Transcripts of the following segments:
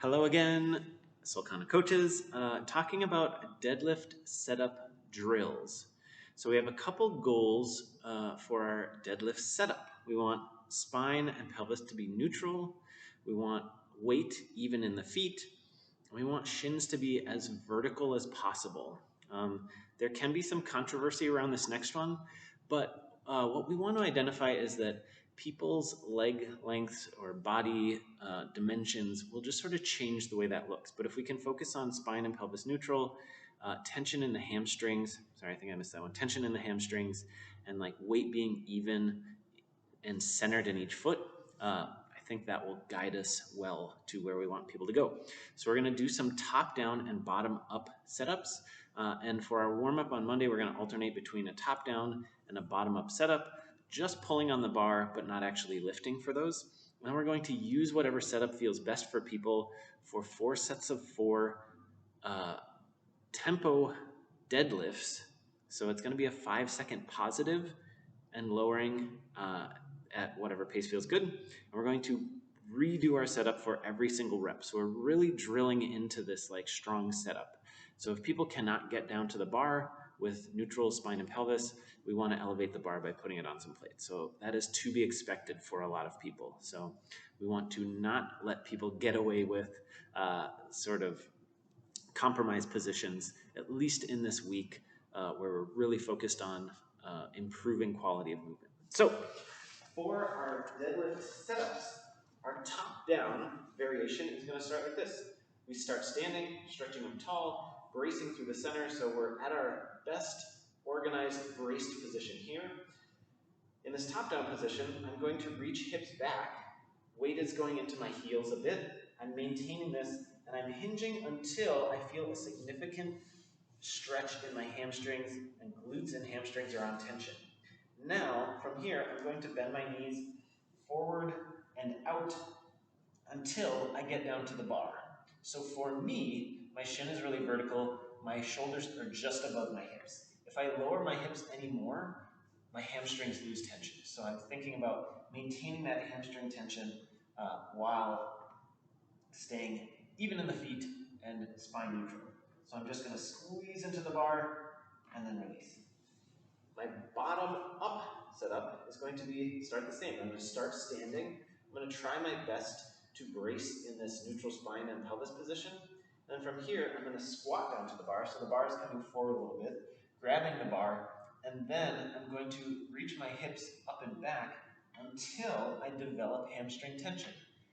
Hello again, Solcana coaches, talking about deadlift setup drills. So we have a couple goals for our deadlift setup. We want spine and pelvis to be neutral. We want weight even in the feet. We want shins to be as vertical as possible. There can be some controversy around this next one, but what we want to identify is that people's leg lengths or body dimensions will just sort of change the way that looks. But if we can focus on spine and pelvis neutral, tension in the hamstrings, sorry, I think I missed that one, tension in the hamstrings, and like weight being even and centered in each foot, I think that will guide us well to where we want people to go. So we're gonna do some top down and bottom up setups. And for our warm up on Monday, we're gonna alternate between a top down and a bottom up setup, just pulling on the bar, but not actually lifting for those. And we're going to use whatever setup feels best for people for 4 sets of 4 tempo deadlifts. So it's gonna be a 5-second positive and lowering at whatever pace feels good. And we're going to redo our setup for every single rep. So we're really drilling into this like strong setup. So if people cannot get down to the bar with neutral spine and pelvis, we want to elevate the bar by putting it on some plates. So that is to be expected for a lot of people. So we want to not let people get away with sort of compromised positions, at least in this week where we're really focused on improving quality of movement. So for our deadlift setups, our top-down variation is going to start like this. We start standing, stretching them tall, bracing through the center, so we're at our best organized braced position here. In this top-down position, I'm going to reach hips back. Weight is going into my heels a bit. I'm maintaining this, and I'm hinging until I feel a significant stretch in my hamstrings, and glutes and hamstrings are on tension. Now, from here, I'm going to bend my knees forward and out until I get down to the bar. So for me, my shin is really vertical, my shoulders are just above my hips. If I lower my hips anymore, my hamstrings lose tension. So I'm thinking about maintaining that hamstring tension while staying even in the feet and spine neutral. So I'm just going to squeeze into the bar and then release. My bottom up setup is going to start the same. I'm going to start standing. I'm going to try my best to brace in this neutral spine and pelvis position. And from here, I'm going to squat down to the bar. So the bar is coming forward a little bit, grabbing the bar, and then I'm going to reach my hips up and back until I develop hamstring tension.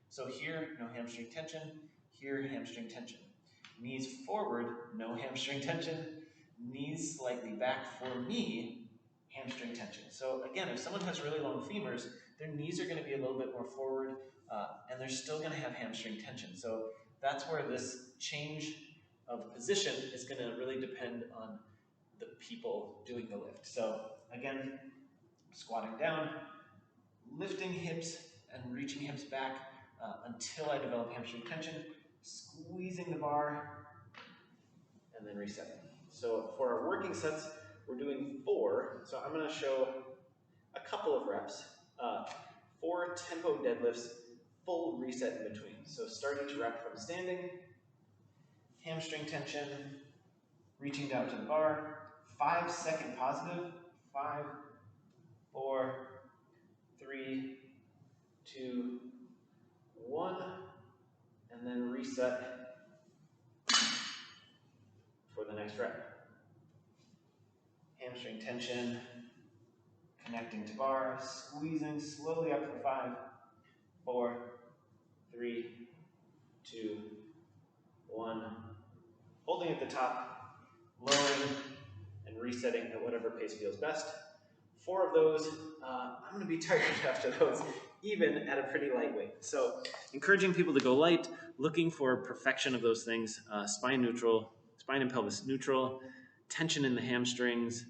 So here, no hamstring tension. Here, hamstring tension. Knees forward, no hamstring tension. Knees slightly back for me, hamstring tension. So again, if someone has really long femurs, their knees are going to be a little bit more forward, and they're still going to have hamstring tension. So that's where this change of position is going to really depend on the people doing the lift. So again, squatting down, lifting hips and reaching hips back until I develop hamstring tension, squeezing the bar, and then resetting. So for our working sets, we're doing 4. So I'm going to show a couple of reps, 4 tempo deadlifts, full reset in between. So start each rep from standing, hamstring tension, reaching down to the bar, 5-second positive, 5, 4, 3, 2, 1, and then reset for the next rep. Hamstring tension, connecting to bar, squeezing slowly up for 5, 4, 3, 2, 1. Holding at the top, lowering, and resetting at whatever pace feels best. 4 of those, I'm going to be tired after those, even at a pretty light weight. So encouraging people to go light, looking for perfection of those things, spine neutral, spine and pelvis neutral, tension in the hamstrings,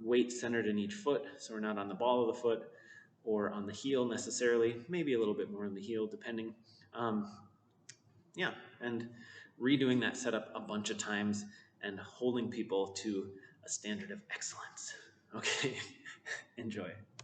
weight centered in each foot, so we're not on the ball of the foot or on the heel necessarily, maybe a little bit more on the heel depending. Yeah, and redoing that setup a bunch of times and holding people to a standard of excellence. Okay, enjoy.